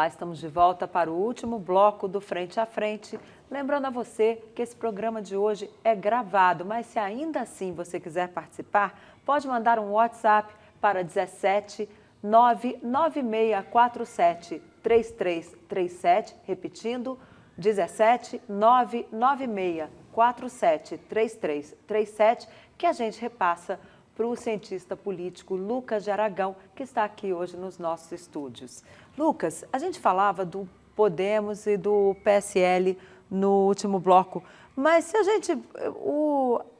Olá, estamos de volta para o último bloco do Frente a Frente. Lembrando a você que esse programa de hoje é gravado, mas se ainda assim você quiser participar, pode mandar um WhatsApp para 17 99647 3337, repetindo, 17 99647 3337, que a gente repassa para o cientista político Lucas de Aragão, que está aqui hoje nos nossos estúdios. Lucas, a gente falava do Podemos e do PSL no último bloco, mas se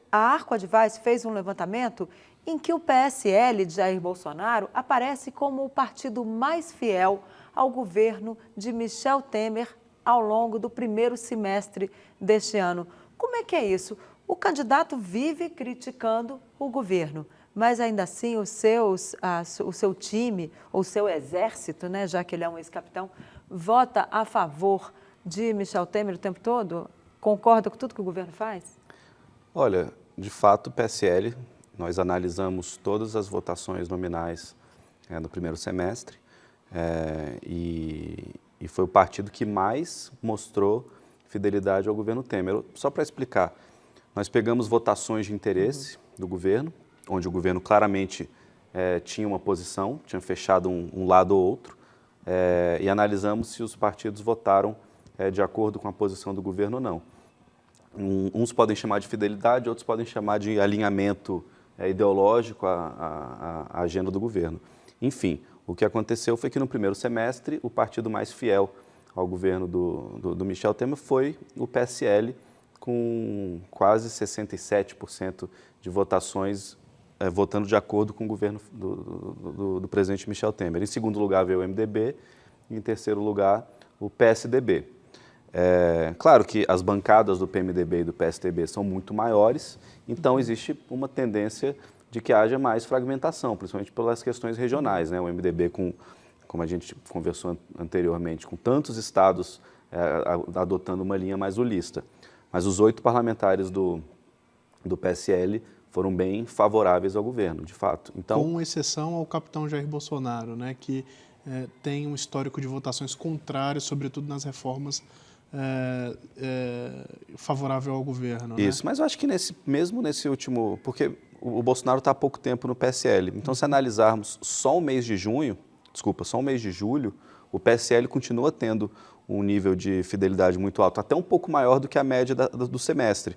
a Arco Advice fez um levantamento em que o PSL de Jair Bolsonaro aparece como o partido mais fiel ao governo de Michel Temer ao longo do primeiro semestre deste ano. Como é que é isso? O candidato vive criticando o governo, mas ainda assim o seu time, ou o seu exército, né, já que ele é um ex-capitão, vota a favor de Michel Temer o tempo todo? Concorda com tudo que o governo faz? Olha, de fato, o PSL, nós analisamos todas as votações nominais no primeiro semestre e foi o partido que mais mostrou fidelidade ao governo Temer. Só para explicar, nós pegamos votações de interesse do governo, onde o governo claramente tinha uma posição, tinha fechado um lado ou outro, e analisamos se os partidos votaram de acordo com a posição do governo ou não. Uns podem chamar de fidelidade, outros podem chamar de alinhamento ideológico à agenda do governo. Enfim, o que aconteceu foi que no primeiro semestre o partido mais fiel ao governo do Michel Temer foi o PSL, com quase 67% de votações votando de acordo com o governo do presidente Michel Temer. Em segundo lugar veio o MDB e em terceiro lugar o PSDB. Claro que as bancadas do PMDB e do PSDB são muito maiores, então existe uma tendência de que haja mais fragmentação, principalmente pelas questões regionais, né? O MDB, como a gente conversou anteriormente, com tantos estados adotando uma linha mais ulista. Mas os 8 parlamentares do PSL foram bem favoráveis ao governo, de fato. Então, com exceção ao capitão Jair Bolsonaro, né, que tem um histórico de votações contrárias, sobretudo nas reformas favorável ao governo. Isso, né? Mas eu acho que mesmo nesse último... Porque o Bolsonaro está há pouco tempo no PSL. Então, se analisarmos só o mês de julho, o PSL continua tendo um nível de fidelidade muito alto, até um pouco maior do que a média do semestre.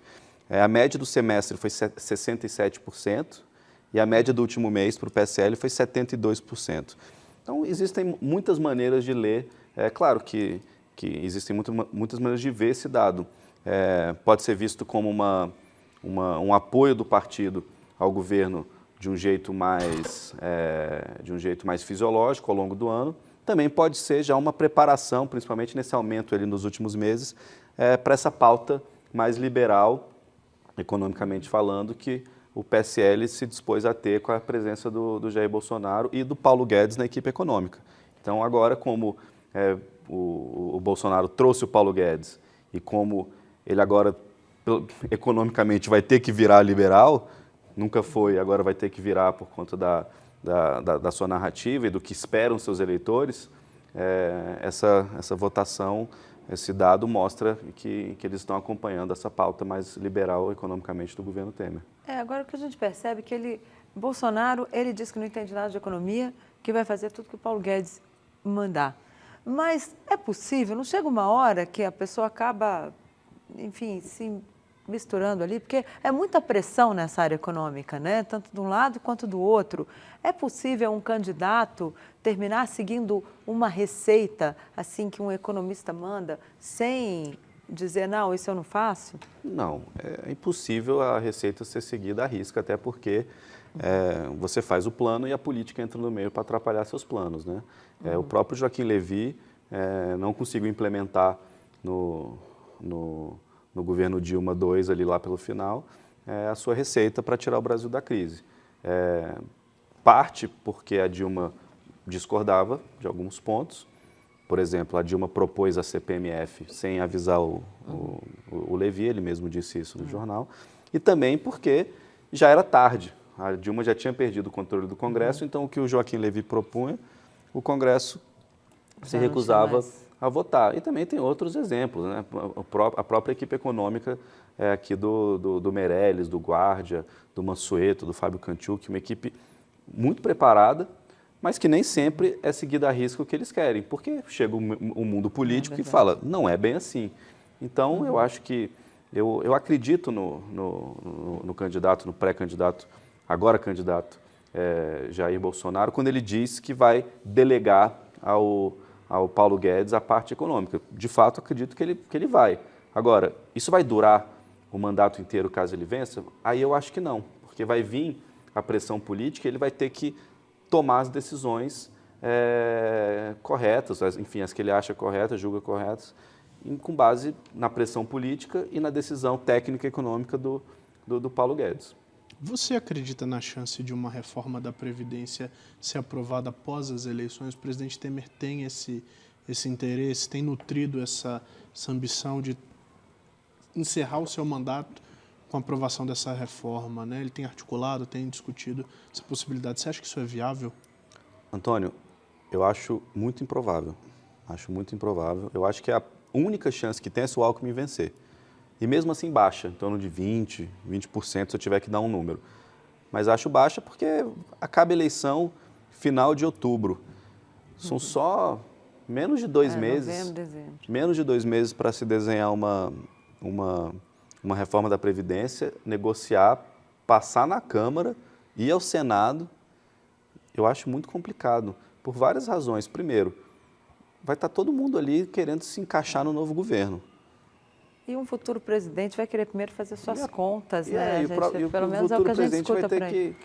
A média do semestre foi 67% e a média do último mês para o PSL foi 72%. Então, existem muitas maneiras de ler. É claro que existem muitas maneiras de ver esse dado. Pode ser visto como um apoio do partido ao governo de um jeito mais fisiológico ao longo do ano. Também pode ser já uma preparação, principalmente nesse aumento ali nos últimos meses, para essa pauta mais liberal, economicamente falando, que o PSL se dispôs a ter com a presença do Jair Bolsonaro e do Paulo Guedes na equipe econômica. Então, agora, como o Bolsonaro trouxe o Paulo Guedes e como ele agora, economicamente, vai ter que virar liberal, nunca foi, agora vai ter que virar por conta da sua narrativa e do que esperam seus eleitores, essa votação, esse dado mostra que eles estão acompanhando essa pauta mais liberal economicamente do governo Temer. Agora o que a gente percebe é que Bolsonaro, ele diz que não entende nada de economia, que vai fazer tudo que o Paulo Guedes mandar. Mas é possível, não chega uma hora que a pessoa acaba, enfim, se misturando ali, porque é muita pressão nessa área econômica, né? Tanto de um lado quanto do outro. É possível um candidato terminar seguindo uma receita, assim, que um economista manda, sem dizer, não, isso eu não faço? Não, é impossível a receita ser seguida à risca, até porque você faz o plano e a política entra no meio para atrapalhar seus planos, né? O próprio Joaquim Levy não conseguiu implementar no governo Dilma II, ali lá pelo final, a sua receita para tirar o Brasil da crise. Parte porque a Dilma discordava de alguns pontos. Por exemplo, a Dilma propôs a CPMF sem avisar o Levy, ele mesmo disse isso no jornal. E também porque já era tarde. A Dilma já tinha perdido o controle do Congresso, então o que o Joaquim Levy propunha, o Congresso se Já não recusava tinha mais. a votar. E também tem outros exemplos, né? A própria equipe econômica aqui do Meirelles, do Guardia, do Mansueto, do Fábio Cantiuc, uma equipe muito preparada, mas que nem sempre é seguida a risco o que eles querem, porque chega um mundo político que fala, não é bem assim. Então, eu acho que, eu acredito no candidato, no pré-candidato, agora candidato, Jair Bolsonaro, quando ele diz que vai delegar ao Paulo Guedes a parte econômica. De fato, acredito que ele vai. Agora, isso vai durar o mandato inteiro caso ele vença? Aí eu acho que não, porque vai vir a pressão política e ele vai ter que tomar as decisões corretas, enfim, as que ele acha corretas, julga corretas, com base na pressão política e na decisão técnica e econômica do Paulo Guedes. Você acredita na chance de uma reforma da Previdência ser aprovada após as eleições? O presidente Temer tem esse interesse, tem nutrido essa ambição de encerrar o seu mandato com a aprovação dessa reforma, né? Ele tem articulado, tem discutido essa possibilidade. Você acha que isso é viável? Antônio, eu acho muito improvável. Acho muito improvável. Eu acho que a única chance que tem é se o Alckmin vencer. E mesmo assim baixa, em torno de 20% se eu tiver que dar um número. Mas acho baixa porque acaba a eleição final de outubro. São só menos de 2 meses. Novembro, dezembro. Menos de 2 meses para se desenhar uma reforma da Previdência, negociar, passar na Câmara, ir ao Senado. Eu acho muito complicado, por várias razões. Primeiro, vai estar todo mundo ali querendo se encaixar no novo governo. E um futuro presidente vai querer primeiro fazer suas contas, né? Pelo menos é o que a gente escuta por aí.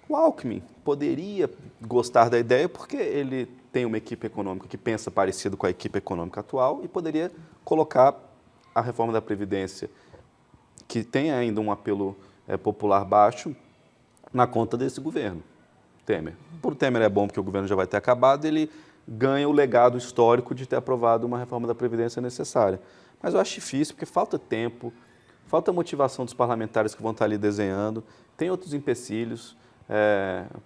O Alckmin poderia gostar da ideia porque ele tem uma equipe econômica que pensa parecido com a equipe econômica atual e poderia colocar a reforma da Previdência, que tem ainda um apelo popular baixo, na conta desse governo, Temer. Por Temer é bom porque o governo já vai ter acabado, ele ganha o legado histórico de ter aprovado uma reforma da Previdência necessária. Mas eu acho difícil, porque falta tempo, falta motivação dos parlamentares que vão estar ali desenhando, tem outros empecilhos,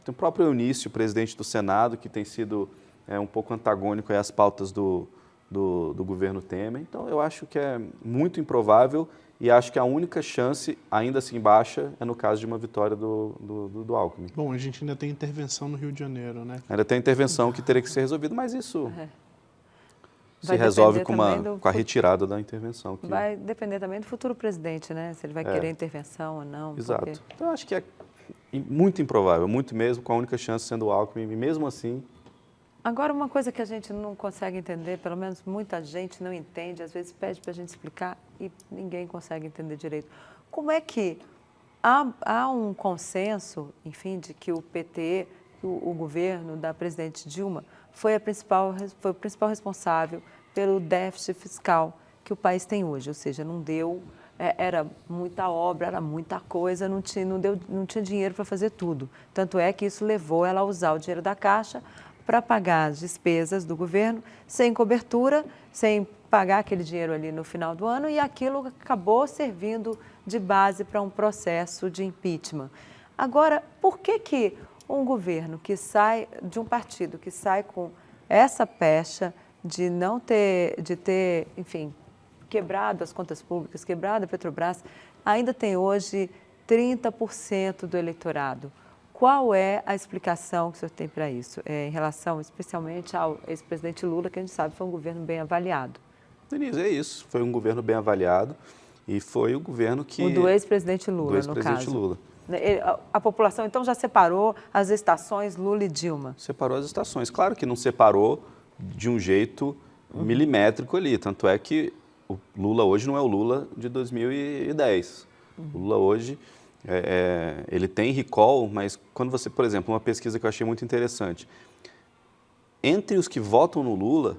tem o próprio Eunício, presidente do Senado, que tem sido um pouco antagônico às pautas do governo Temer. Então, eu acho que é muito improvável e acho que a única chance, ainda assim baixa, é no caso de uma vitória do Alckmin. Bom, a gente ainda tem intervenção no Rio de Janeiro, né? Ainda tem intervenção que teria que ser resolvida, mas isso se resolve com a retirada da intervenção. Vai depender também do futuro presidente, né? Se ele vai querer intervenção ou não. Exato. Porque... Então, eu acho que é muito improvável, muito mesmo, com a única chance sendo o Alckmin, e mesmo assim... Agora, uma coisa que a gente não consegue entender, pelo menos muita gente não entende, às vezes pede para a gente explicar e ninguém consegue entender direito. Como é que há um consenso, enfim, de que o PT, o governo da presidente Dilma, foi o principal responsável pelo déficit fiscal que o país tem hoje, ou seja, não deu, era muita obra, era muita coisa, não tinha dinheiro para fazer tudo. Tanto é que isso levou ela a usar o dinheiro da Caixa para pagar as despesas do governo sem cobertura, sem pagar aquele dinheiro ali no final do ano, e aquilo acabou servindo de base para um processo de impeachment. Agora, por que um governo que sai de um partido que sai com essa pecha de não ter, enfim, quebrado as contas públicas, quebrado a Petrobras, ainda tem hoje 30% do eleitorado? Qual é a explicação que o senhor tem para isso, em relação especialmente ao ex-presidente Lula, que a gente sabe foi um governo bem avaliado? Denise, é isso. Foi um governo bem avaliado e foi o governo que... O do ex-presidente Lula, no caso. Lula. A população, então, já separou as estações Lula e Dilma? Separou as estações. Claro que não separou de um jeito milimétrico ali. Tanto é que o Lula hoje não é o Lula de 2010. O Lula hoje... ele tem recall, mas quando você, por exemplo, uma pesquisa que eu achei muito interessante, entre os que votam no Lula,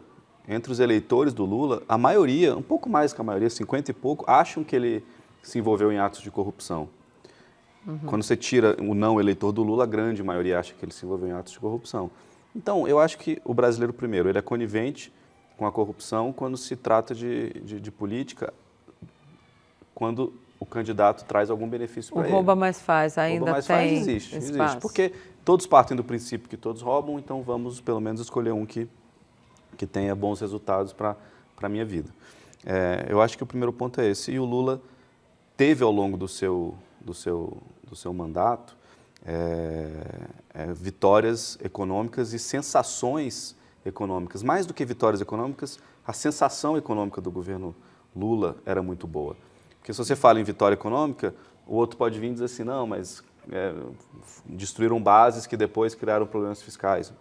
entre os eleitores do Lula, a maioria, um pouco mais que a maioria, 50 e pouco, acham que ele se envolveu em atos de corrupção. Quando você tira o não eleitor do Lula, a grande maioria acha que ele se envolveu em atos de corrupção. Então, eu acho que o brasileiro, primeiro, ele é conivente com a corrupção quando se trata de política, quando o candidato traz algum benefício para ele. O rouba mais faz, ainda rouba mais tem faz, existe. espaço. Porque todos partem do princípio que todos roubam, então vamos pelo menos escolher um que que tenha bons resultados para a minha vida. Eu acho que o primeiro ponto é esse. E o Lula teve ao longo do seu mandato vitórias econômicas e sensações econômicas. Mais do que vitórias econômicas, a sensação econômica do governo Lula era muito boa. Porque se você fala em vitória econômica, o outro pode vir e dizer assim, não, mas destruíram bases que depois criaram problemas fiscais.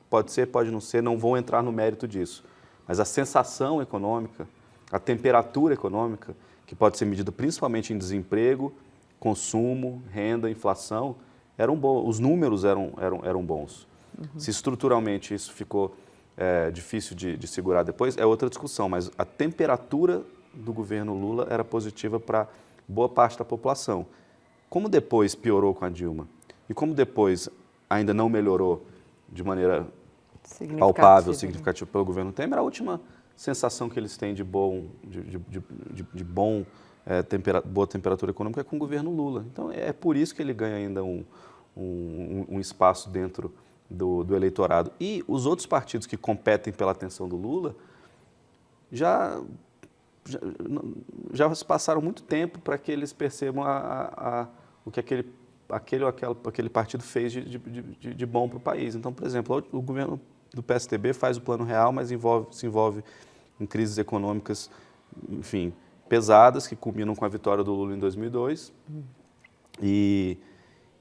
Pode ser, pode não ser, não vou entrar no mérito disso. Mas a sensação econômica, a temperatura econômica, que pode ser medida principalmente em desemprego, consumo, renda, inflação, eram bons, os números eram bons. Uhum. Se estruturalmente isso ficou difícil de segurar depois, é outra discussão, mas a temperatura do governo Lula era positiva para boa parte da população. Como depois piorou com a Dilma e como depois ainda não melhorou de maneira palpável, significativa pelo governo Temer, a última sensação que eles têm de boa temperatura econômica é com o governo Lula. Então, é por isso que ele ganha ainda um espaço dentro do eleitorado. E os outros partidos que competem pela atenção do Lula já se passaram muito tempo para que eles percebam o que aquele partido fez de bom para o país. Então, por exemplo, o governo do PSDB faz o Plano Real, mas se envolve em crises econômicas, enfim, pesadas, que culminam com a vitória do Lula em 2002.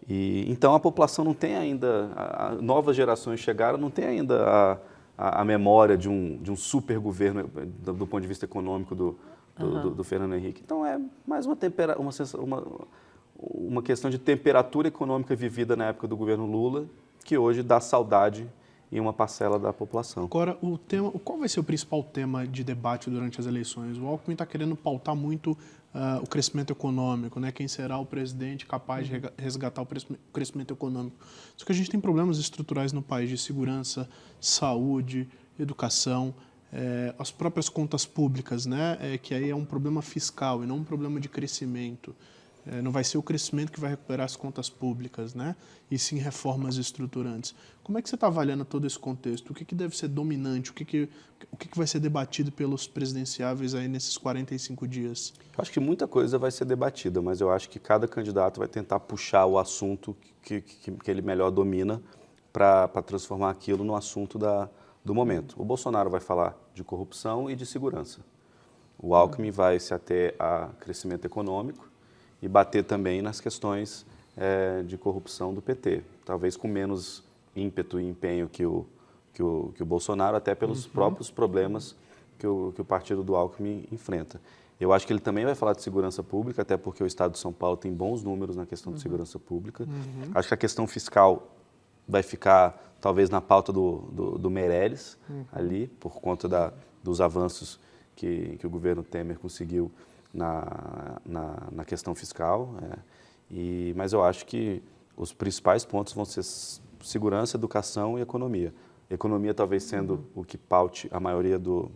Então a população não tem ainda, novas gerações chegaram, não tem ainda a memória de um super governo do ponto de vista econômico do Fernando Henrique. Então é mais uma questão de temperatura econômica vivida na época do governo Lula, que hoje dá saudade em uma parcela da população. Agora, qual vai ser o principal tema de debate durante as eleições? O Alckmin está querendo pautar muito o crescimento econômico, né? Quem será o presidente capaz de resgatar o crescimento econômico. Só que a gente tem problemas estruturais no país de segurança, saúde, educação, as próprias contas públicas, né? Que aí é um problema fiscal e não um problema de crescimento. Não vai ser o crescimento que vai recuperar as contas públicas, né? E sim reformas estruturantes. Como é que você está avaliando todo esse contexto? O que deve ser dominante? O que vai ser debatido pelos presidenciáveis aí nesses 45 dias? Eu acho que muita coisa vai ser debatida, mas eu acho que cada candidato vai tentar puxar o assunto que ele melhor domina para transformar aquilo no assunto do momento. O Bolsonaro vai falar de corrupção e de segurança. O Alckmin vai se ater a crescimento econômico e bater também nas questões de corrupção do PT, talvez com menos ímpeto e empenho que o Bolsonaro, até pelos próprios problemas que o partido do Alckmin enfrenta. Eu acho que ele também vai falar de segurança pública, até porque o Estado de São Paulo tem bons números na questão de segurança pública. Acho que a questão fiscal vai ficar, talvez, na pauta do Meirelles, ali, por conta dos avanços que o governo Temer conseguiu na questão fiscal, mas eu acho que os principais pontos vão ser segurança, educação e economia. Economia talvez sendo o que paute a maioria do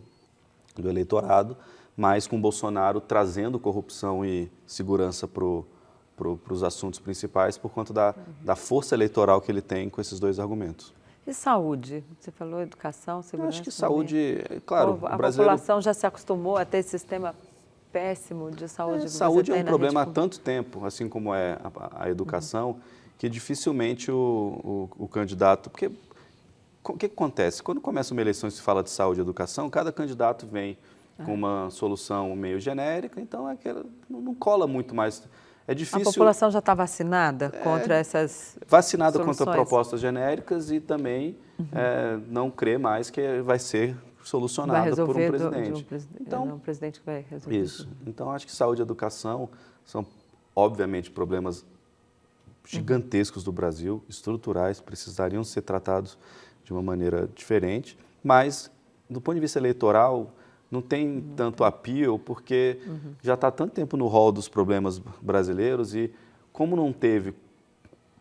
eleitorado, mas com Bolsonaro trazendo corrupção e segurança para os assuntos principais por conta da força eleitoral que ele tem com esses dois argumentos. E saúde? Você falou educação, segurança? Eu acho que saúde, claro, a população já se acostumou a ter esse sistema péssimo de saúde. Saúde é um problema há tanto tempo, assim como é a educação, que dificilmente o candidato... Porque o que acontece? Quando começa uma eleição e se fala de saúde e educação, cada candidato vem com uma solução meio genérica, então não cola muito mais. É difícil... A população já está vacinada contra essas vacinada soluções. Contra propostas genéricas e também não crê mais que vai ser solucionada por um presidente. Então, é um presidente que vai resolver. Isso. Então, acho que saúde e educação são, obviamente, problemas gigantescos do Brasil, estruturais, precisariam ser tratados de uma maneira diferente, mas, do ponto de vista eleitoral, não tem tanto appeal, porque já está tanto tempo no rol dos problemas brasileiros e, como não teve...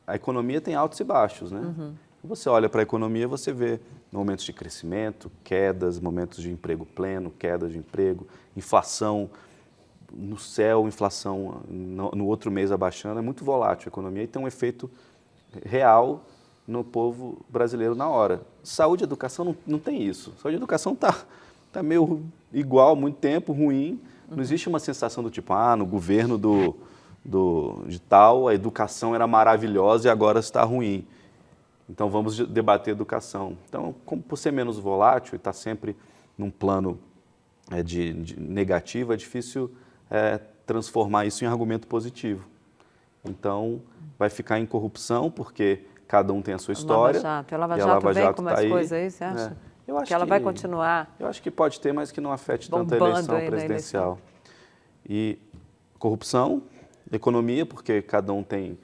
A economia tem altos e baixos, né? Você olha para a economia, você vê momentos de crescimento, quedas, momentos de emprego pleno, quedas de emprego, inflação no céu, inflação no outro mês abaixando. É muito volátil a economia e tem um efeito real no povo brasileiro na hora. Saúde e educação não tem isso. Saúde e educação tá meio igual há muito tempo, ruim. Não existe uma sensação do tipo, no governo de tal, a educação era maravilhosa e agora está ruim. Então vamos debater educação. Então, como por ser menos volátil e estar sempre num plano de negativo, é difícil transformar isso em argumento positivo. Então, vai ficar em corrupção, porque cada um tem a sua história. A Lava Jato vem com umas coisas aí, você acha? Eu acho que ela vai continuar. Eu acho que pode ter, mas que não afete tanto a eleição presidencial. E corrupção, economia, porque cada um tem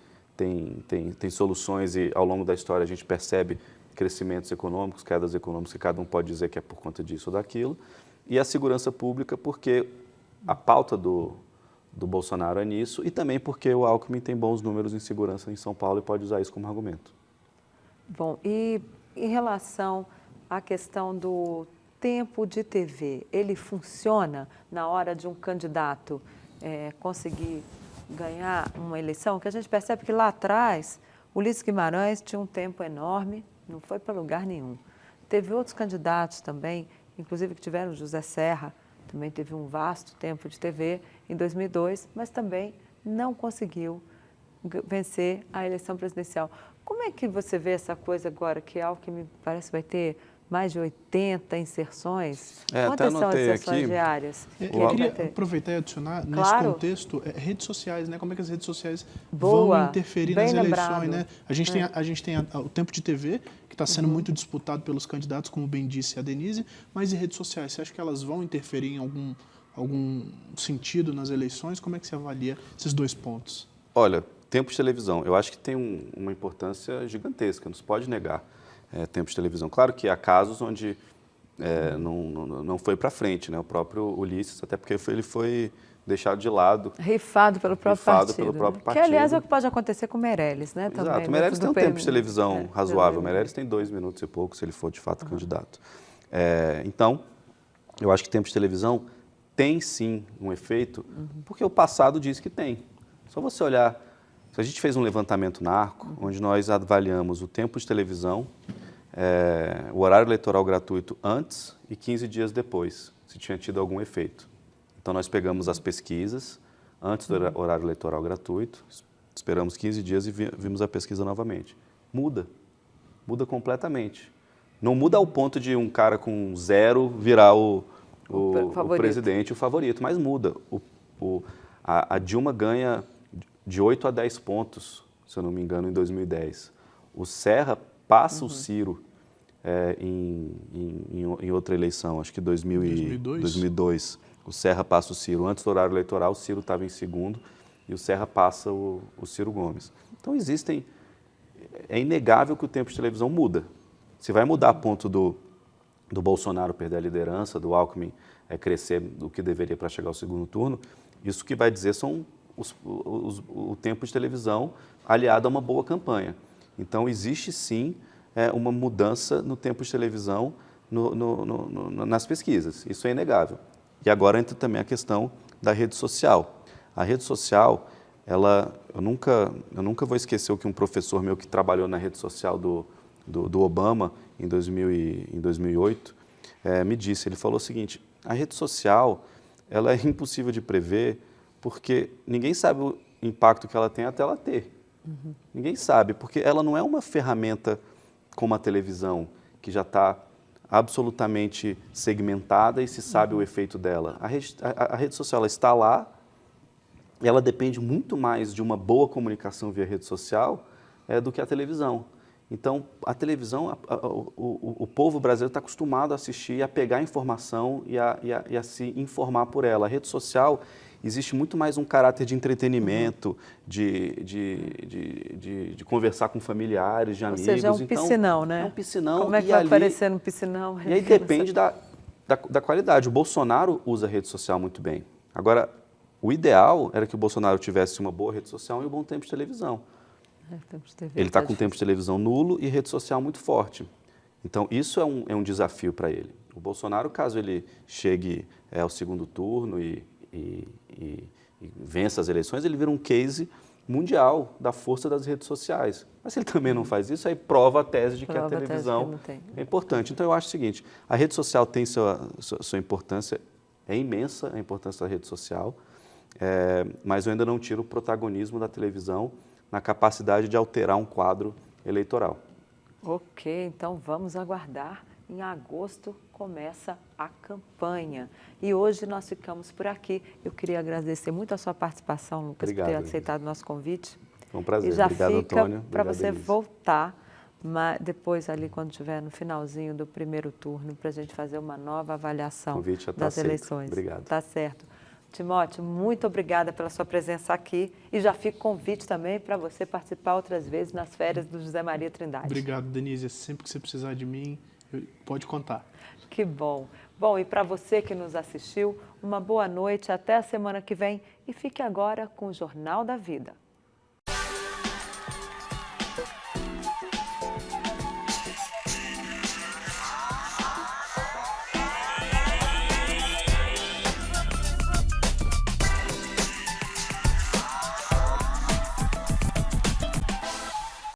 soluções e ao longo da história a gente percebe crescimentos econômicos, quedas econômicas, que cada um pode dizer que é por conta disso ou daquilo. E a segurança pública, porque a pauta do Bolsonaro é nisso, e também porque o Alckmin tem bons números em segurança em São Paulo e pode usar isso como argumento. Bom, e em relação à questão do tempo de TV, ele funciona na hora de um candidato conseguir ganhar uma eleição? Que a gente percebe que lá atrás, Ulisses Guimarães tinha um tempo enorme, não foi para lugar nenhum. Teve outros candidatos também, inclusive que tiveram José Serra, também teve um vasto tempo de TV em 2002, mas também não conseguiu vencer a eleição presidencial. Como é que você vê essa coisa agora, que é algo que me parece vai ter mais de 80 inserções? Quantas são as inserções diárias? Eu queria aproveitar e adicionar, nesse contexto, redes sociais, né? Como é que as redes sociais vão interferir nas eleições, né? A gente tem o tempo de TV, que está sendo muito disputado pelos candidatos, como bem disse a Denise, mas e redes sociais? Você acha que elas vão interferir em algum sentido nas eleições? Como é que você avalia esses dois pontos? Olha, tempo de televisão, eu acho que tem uma importância gigantesca, não se pode negar. Tempo de televisão. Claro que há casos onde não foi para frente, né? O próprio Ulisses, até porque ele foi deixado de lado. Rifado pelo próprio partido. Que, aliás, é o que pode acontecer com o Meirelles, né? Exato. Também, o Meirelles tem um tempo de televisão razoável. O Meirelles tem 2 minutos e pouco, se ele for de fato candidato. Então, eu acho que tempo de televisão tem sim um efeito, porque o passado diz que tem. Só você olhar. A gente fez um levantamento na Arco, onde nós avaliamos o tempo de televisão, o horário eleitoral gratuito antes e 15 dias depois, se tinha tido algum efeito. Então, nós pegamos as pesquisas antes do horário eleitoral gratuito, esperamos 15 dias e vimos a pesquisa novamente. Muda completamente. Não muda ao ponto de um cara com 0 virar o presidente, o favorito, mas muda. A Dilma ganha de 8 a 10 pontos, se eu não me engano, em 2010. O Serra passa o Ciro em outra eleição, acho que 2002. O Serra passa o Ciro. Antes do horário eleitoral, o Ciro estava em segundo e o Serra passa o Ciro Gomes. Então, é inegável que o tempo de televisão muda. Se vai mudar a ponto do Bolsonaro perder a liderança, do Alckmin crescer do que deveria para chegar ao segundo turno, isso que vai dizer são o tempo de televisão aliado a uma boa campanha. Então, existe sim uma mudança no tempo de televisão nas pesquisas. Isso é inegável. E agora entra também a questão da rede social. A rede social, eu nunca vou esquecer o que um professor meu que trabalhou na rede social do Obama em 2008 me disse. Ele falou o seguinte: a rede social ela é impossível de prever, porque ninguém sabe o impacto que ela tem até ela ter. Ninguém sabe, porque ela não é uma ferramenta como a televisão, que já está absolutamente segmentada e se sabe o efeito dela. A rede social ela está lá e ela depende muito mais de uma boa comunicação via rede social do que a televisão. Então, a televisão, o povo brasileiro está acostumado a assistir, a pegar informação e a se informar por ela. A rede social existe muito mais um caráter de entretenimento, de conversar com familiares, de amigos. Ou seja, é um piscinão, né? É um piscinão. Como é que vai aparecer no piscinão? E aí depende da qualidade. O Bolsonaro usa a rede social muito bem. Agora, o ideal era que o Bolsonaro tivesse uma boa rede social e um bom tempo de televisão. Ele está com tempo de televisão nulo e rede social muito forte. Então, isso é um desafio para ele. O Bolsonaro, caso ele chegue ao segundo turno e vença as eleições, ele vira um case mundial da força das redes sociais. Mas se ele também não faz isso, aí prova a tese de que a televisão é importante. Então eu acho o seguinte, a rede social tem sua importância, é imensa a importância da rede social, mas eu ainda não tiro o protagonismo da televisão na capacidade de alterar um quadro eleitoral. Ok, então vamos aguardar. Em agosto começa a campanha. E hoje nós ficamos por aqui. Eu queria agradecer muito a sua participação, Lucas, Obrigado, por ter Denise. aceitado o nosso convite. Foi um prazer. E já Obrigado, fica Antônio. para Obrigado, você Denise. voltar depois ali quando estiver no finalzinho do primeiro turno para a gente fazer uma nova avaliação Convite já tá das aceito. eleições. Obrigado. Tá certo. Timóteo, muito obrigada pela sua presença aqui e já fica o convite também para você participar outras vezes nas férias do José Maria Trindade. Obrigado, Denise. Sempre que você precisar de mim, pode contar. Que bom. Bom, e para você que nos assistiu, uma boa noite, até a semana que vem e fique agora com o Jornal da Vida.